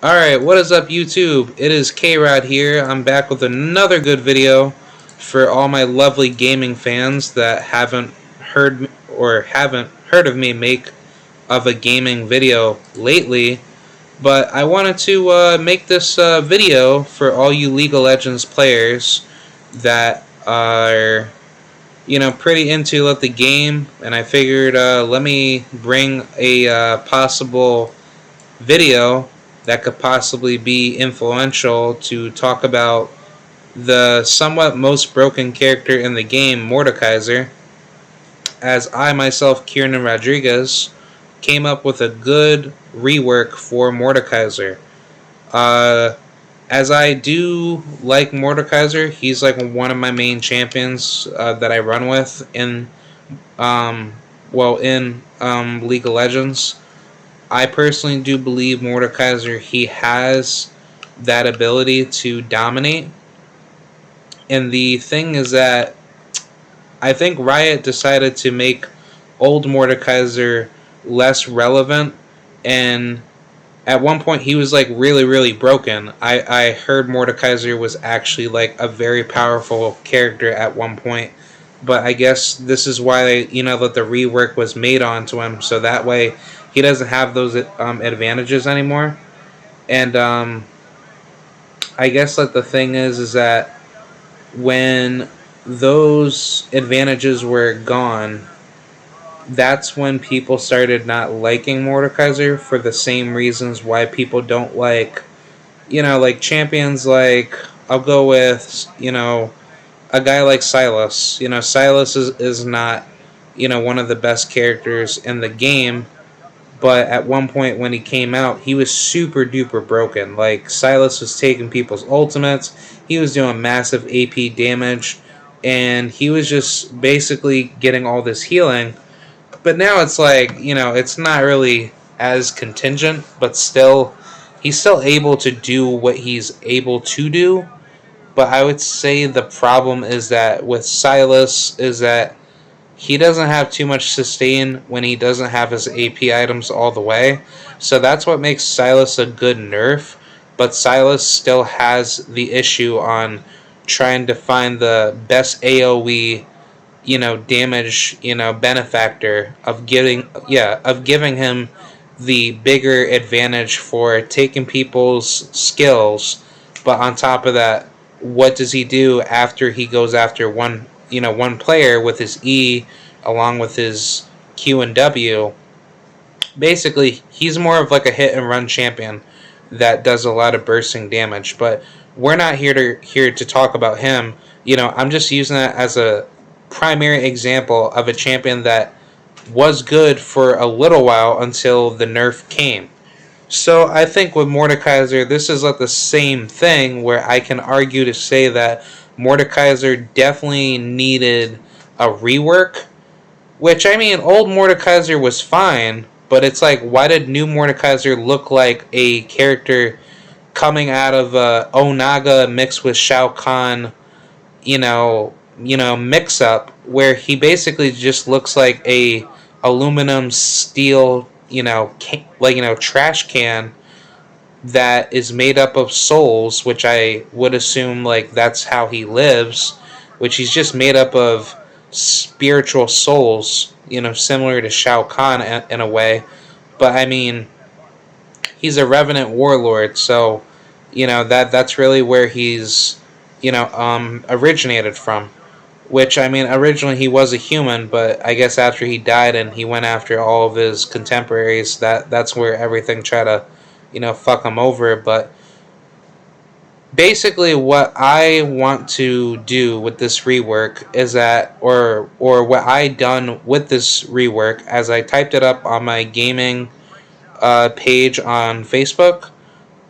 Alright, what is up YouTube? It is Krod here. I'm back with another good video for all my lovely gaming fans that haven't heard of me make of a gaming video lately. But I wanted to make this video for all you League of Legends players that are pretty into the game, and I figured let me bring a possible video that could possibly be influential to talk about the somewhat most broken character in the game, Mordekaiser, as I myself, Kieran Rodriguez, came up with a good rework for Mordekaiser. As I do like Mordekaiser, he's like one of my main champions that I run with in League of Legends. I personally do believe Mordekaiser, he has that ability to dominate. And the thing is that I think Riot decided to make old Mordekaiser less relevant, and at one point he was like really broken. I heard Mordekaiser was actually like a very powerful character at one point, but I guess this is why that the rework was made onto him, so that way he doesn't have those advantages anymore. And I guess the thing is that when those advantages were gone, that's when people started not liking Mordekaiser for the same reasons why people don't like champions like, I'll go with a guy like Sylas. Sylas is not one of the best characters in the game, but at one point when he came out, he was super duper broken. Like, Sylas was taking people's ultimates, he was doing massive AP damage, and he was just basically getting all this healing. But now it's like, it's not really as contingent, but still, he's still able to do what he's able to do. But I would say the problem is that with Sylas is that he doesn't have too much sustain when he doesn't have his AP items all the way. So that's what makes Sylas a good nerf. But Sylas still has the issue on trying to find the best AoE, damage, benefactor of giving him the bigger advantage for taking people's skills. But on top of that, what does he do after he goes after one player with his E along with his Q and W? Basically, he's more of like a hit and run champion that does a lot of bursting damage. But we're not here to talk about him. I'm just using that as a primary example of a champion that was good for a little while until the nerf came. So I think with Mordekaiser, this is like the same thing, where I can argue to say that Mordekaiser definitely needed a rework. Which, I mean, old Mordekaiser was fine, but it's like, why did new Mordekaiser look like a character coming out of Onaga mixed with Shao Kahn, mix up, where he basically just looks like a aluminum steel, trash can that is made up of souls, which I would assume like that's how he lives, which he's just made up of spiritual souls, similar to Shao Kahn in a way. But I mean, he's a revenant warlord, so that's really where he's originated from. Which, I mean, originally he was a human, but I guess after he died and he went after all of his contemporaries, that's where everything tried to fuck him over. But basically what I want to do with this rework is that, or what I done with this rework, as I typed it up on my gaming page on Facebook,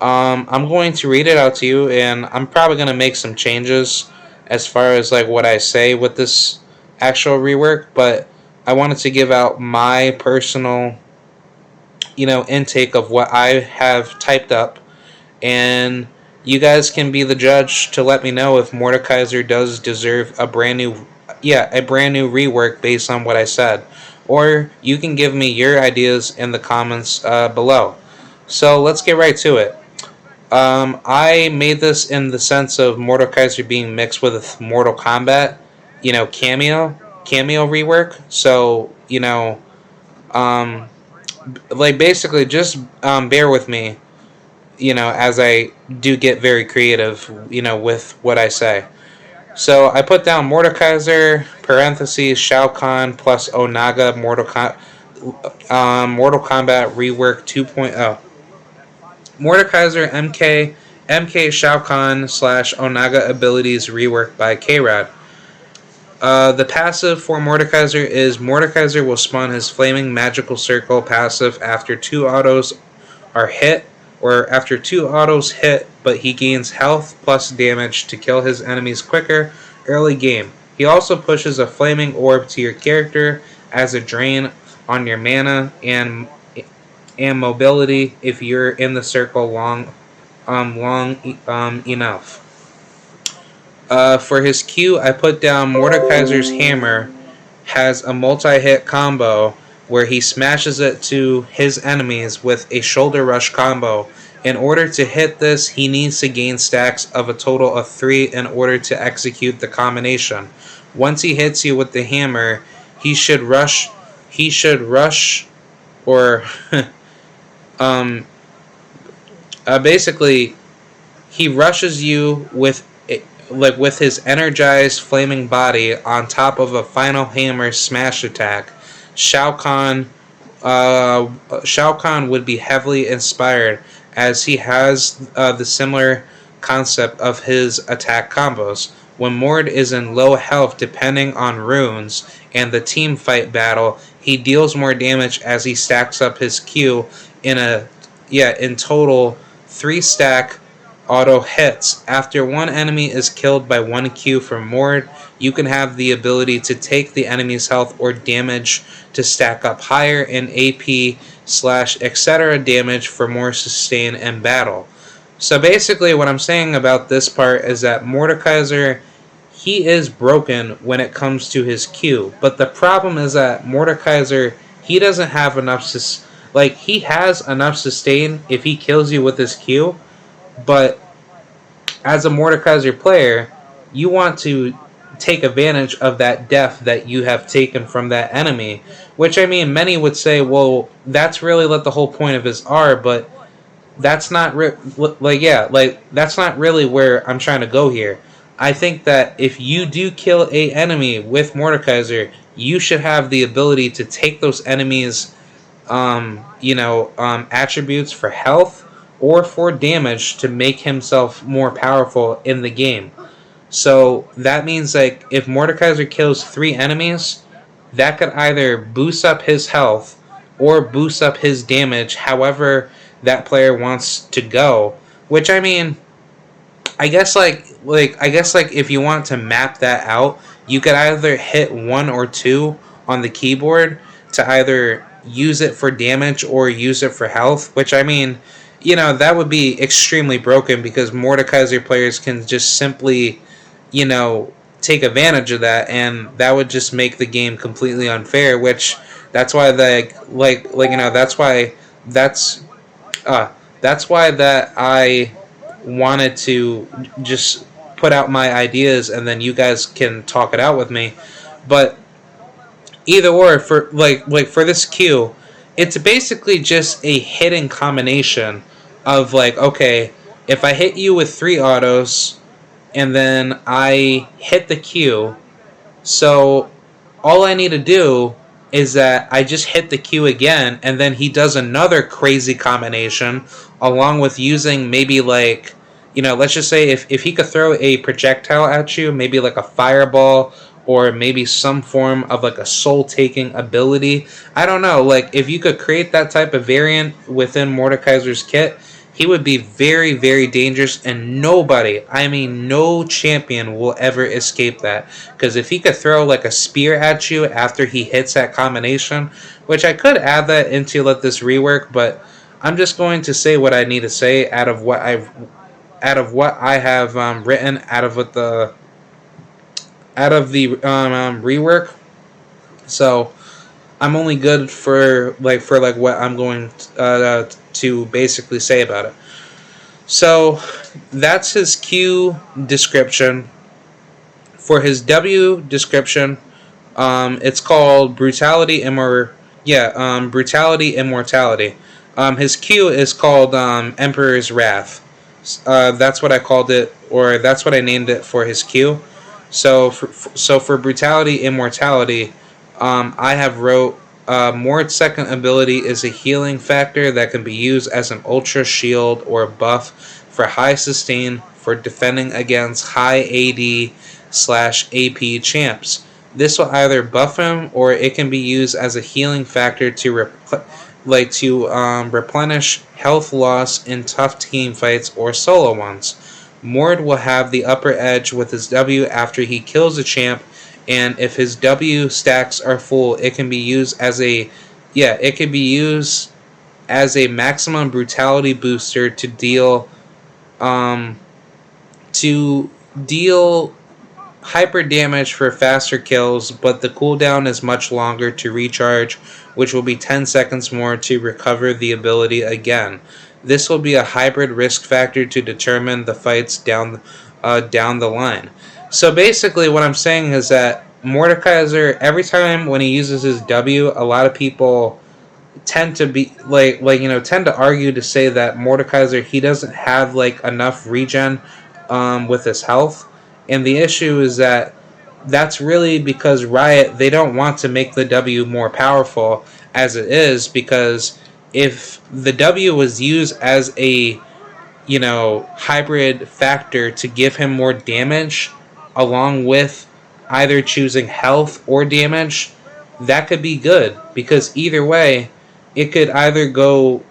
I'm going to read it out to you, and I'm probably going to make some changes as far as like what I say with this actual rework, but I wanted to give out my personal intake of what I have typed up, and you guys can be the judge to let me know if Mordekaiser does deserve a brand new rework based on what I said. Or you can give me your ideas in the comments below. So let's get right to it. I made this in the sense of Mordekaiser being mixed with Mortal Kombat, cameo rework. So, like basically just bear with me, as I do get very creative, with what I say. So I put down Mordekaiser, parentheses, Shao Kahn plus Onaga, Mortal Kombat Rework 2.0. Mordekaiser MK Shao Kahn / Onaga abilities reworked by Krod. The passive for Mordekaiser is Mordekaiser will spawn his Flaming Magical Circle passive after 2 autos are hit, or after 2 autos hit, but he gains health plus damage to kill his enemies quicker early game. He also pushes a Flaming Orb to your character as a drain on your mana and mobility if you're in the circle long enough. For his Q, I put down Mordekaiser's Hammer has a multi-hit combo where he smashes it to his enemies with a shoulder rush combo. In order to hit this, he needs to gain stacks of a total of 3 in order to execute the combination. Once he hits you with the hammer, he should rush or basically he rushes you with his energized flaming body on top of a final hammer smash attack. Shao Kahn would be heavily inspired as he has the similar concept of his attack combos. When Mord is in low health depending on runes and the team fight battle, he deals more damage as he stacks up his Q in total 3 stack auto hits. After one enemy is killed by 1 Q from Mord, you can have the ability to take the enemy's health or damage to stack up higher in AP / etc. damage for more sustain in battle. So basically what I'm saying about this part is that Mordekaiser, he is broken when it comes to his Q, but the problem is that Mordekaiser, he doesn't have enough he has enough sustain if he kills you with his Q, but as a Mordekaiser player, you want to take advantage of that death that you have taken from that enemy. Which, I mean, many would say, well, that's really the whole point of his R, but that's not that's not really where I'm trying to go here. I think that if you do kill a enemy with Mordekaiser, you should have the ability to take those enemies attributes for health or for damage to make himself more powerful in the game. So that means if Mordekaiser kills 3 enemies, that could either boost up his health or boost up his damage, however that player wants to go. Which, I mean, I guess if you want to map that out, you could either hit 1 or 2 on the keyboard to either use it for damage or use it for health, which, I mean, that would be extremely broken because Mordekaiser players can just simply, take advantage of that, and that would just make the game completely unfair, which that's why that's why that I wanted to just put out my ideas and then you guys can talk it out with me. But either or, for for this Q, it's basically just a hidden combination of okay, if I hit you with 3 autos and then I hit the Q, so all I need to do is that I just hit the Q again, and then he does another crazy combination along with using maybe let's just say if he could throw a projectile at you, maybe a fireball or maybe some form of a soul-taking ability. I don't know, if you could create that type of variant within Mordekaiser's kit, he would be very, very dangerous, and nobody, I mean no champion will ever escape that. Because if he could throw a spear at you after he hits that combination, which I could add that into this rework, but I'm just going to say what I need to say out of what I have written out of the rework. So I'm only good for what I'm going to basically say about it. So that's his Q description. For his W description, it's called Brutality Immortality. His Q is called Emperor's Wrath. That's what I called it, or that's what I named it for his Q. So for Brutality Immortality, I have wrote Mord's second ability is a healing factor that can be used as an ultra shield or buff for high sustain for defending against high AD/AP champs. This will either buff him or it can be used as a healing factor to replenish health loss in tough team fights or solo ones. Mord will have the upper edge with his W after he kills a champ, and if his W stacks are full, it can be used as a maximum brutality booster to deal um, hyper damage for faster kills, but the cooldown is much longer to recharge, which will be 10 seconds more to recover the ability again. This will be a hybrid risk factor to determine the fights down the line. So basically what I'm saying is that Mordekaiser, every time when he uses his W, a lot of people tend to be tend to argue to say that Mordekaiser, he doesn't have enough regen with his health, and the issue is that that's really because Riot, they don't want to make the W more powerful as it is, because if the W was used as a hybrid factor to give him more damage along with either choosing health or damage, that could be good, because either way it could either go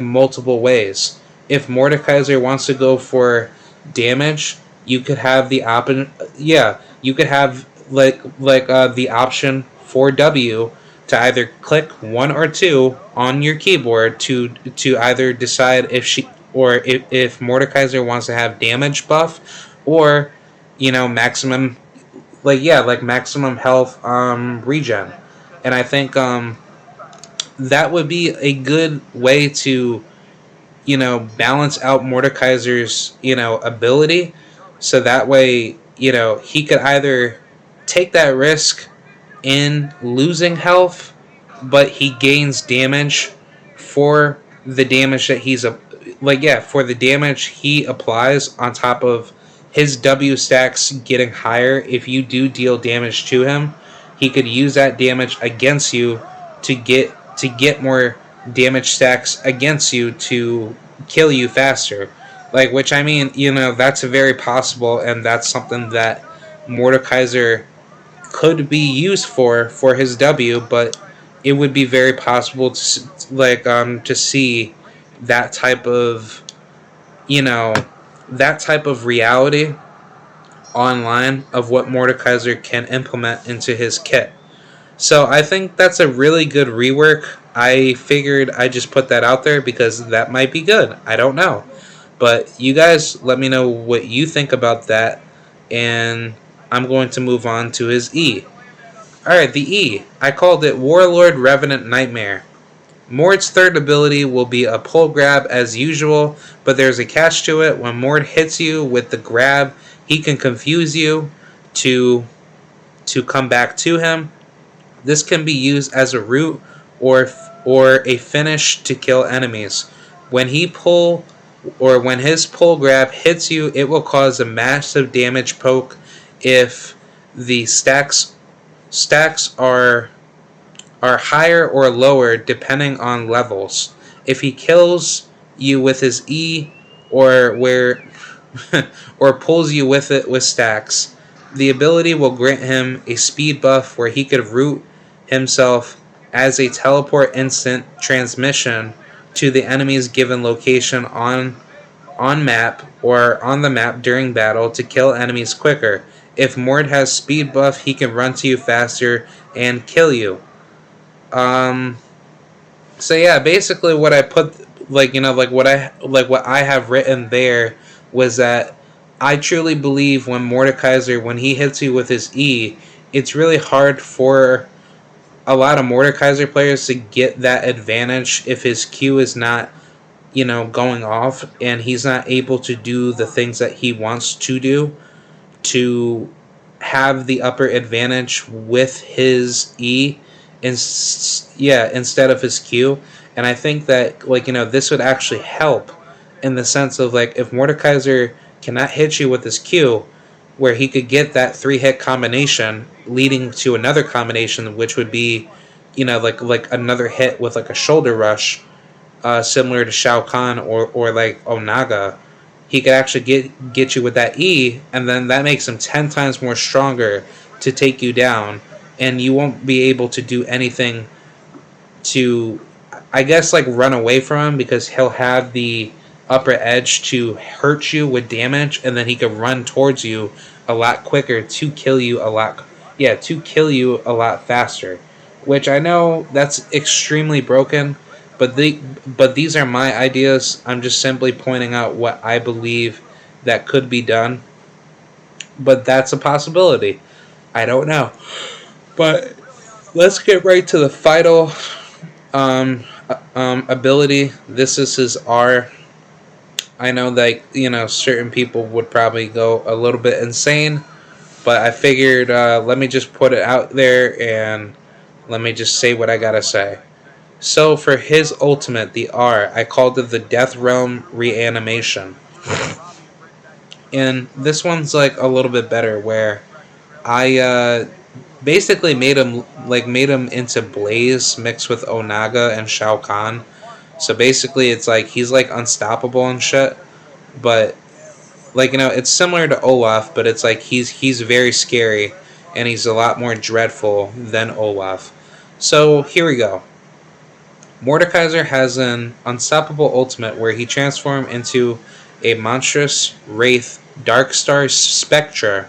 multiple ways. If Mordekaiser wants to go for damage, you could have the the option for W to either click 1 or 2 on your keyboard to either decide if Mordekaiser wants to have damage buff or maximum maximum health regen. And I think that would be a good way to balance out Mordekaiser's ability, so that way he could either take that risk in losing health, but he gains damage for the damage that for the damage he applies on top of his W stacks getting higher. If you do deal damage to him, he could use that damage against you to get more damage stacks against you to kill you faster. Which I mean, that's very possible, and that's something that Mordekaiser could be used for his W, but it would be very possible to see that type of reality online of what Mordekaiser can implement into his kit. So I think that's a really good rework. I figured I just put that out there because that might be good. I don't know. But you guys let me know what you think about that, and I'm going to move on to his E. Alright, the E. I called it Warlord Revenant Nightmare. Mord's third ability will be a pull grab as usual, but there's a catch to it. When Mord hits you with the grab, he can confuse you to come back to him. This can be used as a route or a finish to kill enemies. When his pull grab hits you, it will cause a massive damage poke if the stacks are higher or lower depending on levels. If he kills you with his E or pulls you with it with stacks, the ability will grant him a speed buff where he could route himself as a teleport instant transmission to the enemy's given location on map or on the map during battle to kill enemies quicker. If Mord has speed buff, he can run to you faster and kill you. So yeah, basically what I put what I have written there was that I truly believe when Mordekaiser, when he hits you with his E, it's really hard for a lot of Mordekaiser players to get that advantage if his Q is not going off, and he's not able to do the things that he wants to do to have the upper advantage with his E, instead of his Q. And I think that this would actually help in the sense of if Mordekaiser cannot hit you with his Q, where he could get that 3-hit combination leading to another combination, which would be like another hit with a shoulder rush, similar to Shao Kahn or like Onaga. He could actually get you with that E, and then that makes him 10 times more stronger to take you down, and you won't be able to do anything to, I guess, run away from him, because he'll have the upper edge to hurt you with damage, and then he can run towards you a lot quicker to kill you a lot faster. Which I know that's extremely broken, but these are my ideas. I'm just simply pointing out what I believe that could be done. But that's a possibility. I don't know. But let's get right to the final ability. This is his R. I know that certain people would probably go a little bit insane, but I figured let me just put it out there and let me just say what I gotta say. So for his ultimate, the R, I called it the Death Realm Reanimation. And this one's a little bit better, where I basically made him into Blaze mixed with Onaga and Shao Kahn. So basically it's he's unstoppable and shit, but it's similar to Olaf, but it's he's very scary, and he's a lot more dreadful than Olaf. So here we go. Mordekaiser has an unstoppable ultimate where he transforms into a monstrous wraith Darkstar Spectra,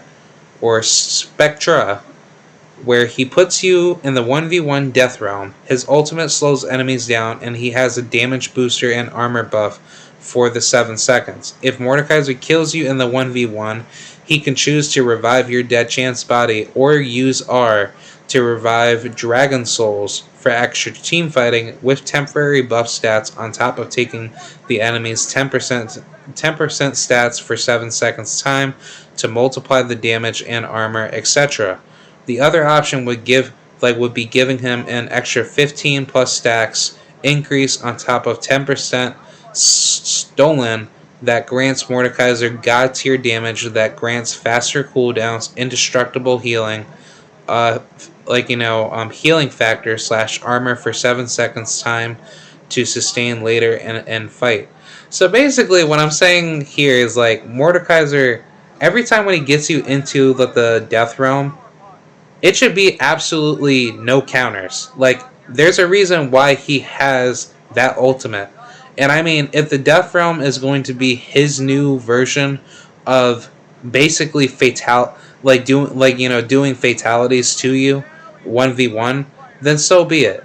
where he puts you in the 1v1 Death Realm. His ultimate slows enemies down, and he has a damage booster and armor buff for the 7 seconds. If Mordekaiser kills you in the 1v1, he can choose to revive your dead chance body, or use R to revive Dragon Souls for extra team fighting with temporary buff stats on top of taking the enemy's 10% stats for 7 seconds time to multiply the damage and armor, etc. The other option would be giving him an extra 15 plus stacks increase on top of 10% stolen that grants Mordekaiser god tier damage that grants faster cooldowns, indestructible healing, healing factor / armor for 7 seconds time to sustain later and fight. So basically what I'm saying here is Mordekaiser, every time when he gets you into the Death Realm, it should be absolutely no counters. There's a reason why he has that ultimate. And I mean, if the Death Realm is going to be his new version of basically doing fatalities to you 1v1, then so be it.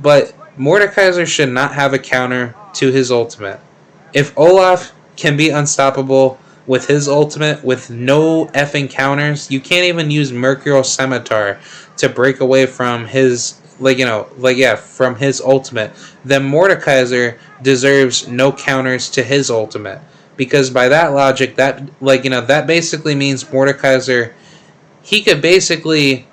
But Mordekaiser should not have a counter to his ultimate. If Olaf can be unstoppable with his ultimate with no effing counters, you can't even use Mercurial Scimitar to break away from his from his ultimate, then Mordekaiser deserves no counters to his ultimate. Because by that logic, that that basically means Mordekaiser, he could basically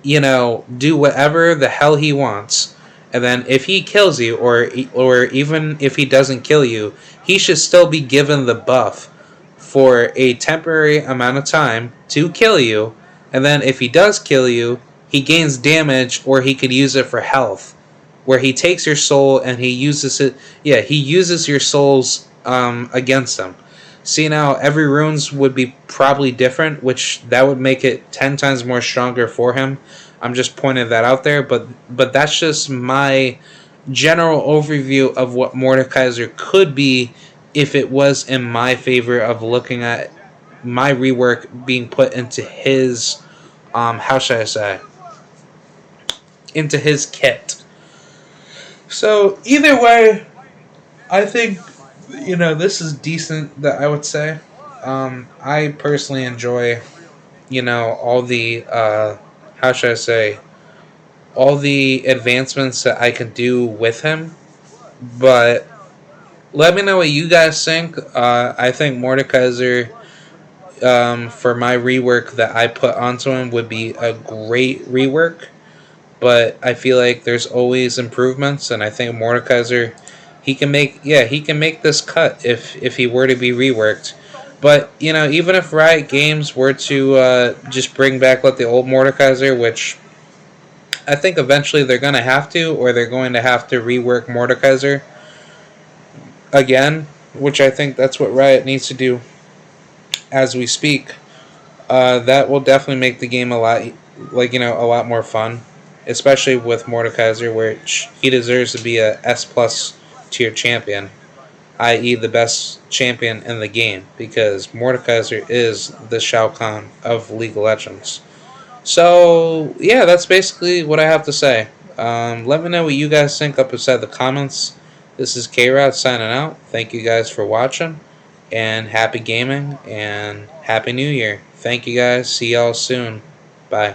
do whatever the hell he wants, and then if he kills you, or even if he doesn't kill you, he should still be given the buff for a temporary amount of time to kill you, and then if he does kill you, he gains damage, or he could use it for health, where he takes your soul and he uses it. Yeah, he uses your souls against him. See, now every runes would be probably different, which that would make it 10 times more stronger for him. I'm just pointing that out there, but that's just my general overview of what Mordekaiser could be if it was in my favor of looking at my rework being put into his how should I say, into his kit. So either way, I think this is decent, that I would say. I personally enjoy all the how should I say, all the advancements that I can do with him, but Let me know what you guys think. I think Mordekaiser, for my rework that I put onto him, would be a great rework. But I feel like there's always improvements, and I think Mordekaiser, he can make this cut if he were to be reworked. But even if Riot Games were to just bring back like the old Mordekaiser, which I think eventually they're gonna have to, or they're going to have to rework Mordekaiser again, which I think that's what Riot needs to do as we speak. That will definitely make the game a lot, a lot more fun, especially with Mordekaiser, which he deserves to be a S plus tier champion, i.e., the best champion in the game, because Mordekaiser is the Shao Kahn of League of Legends. So yeah, that's basically what I have to say. Let me know what you guys think up inside the comments. This is K-Rod signing out. Thank you guys for watching, and happy gaming, and happy new year. Thank you guys. See y'all soon. Bye.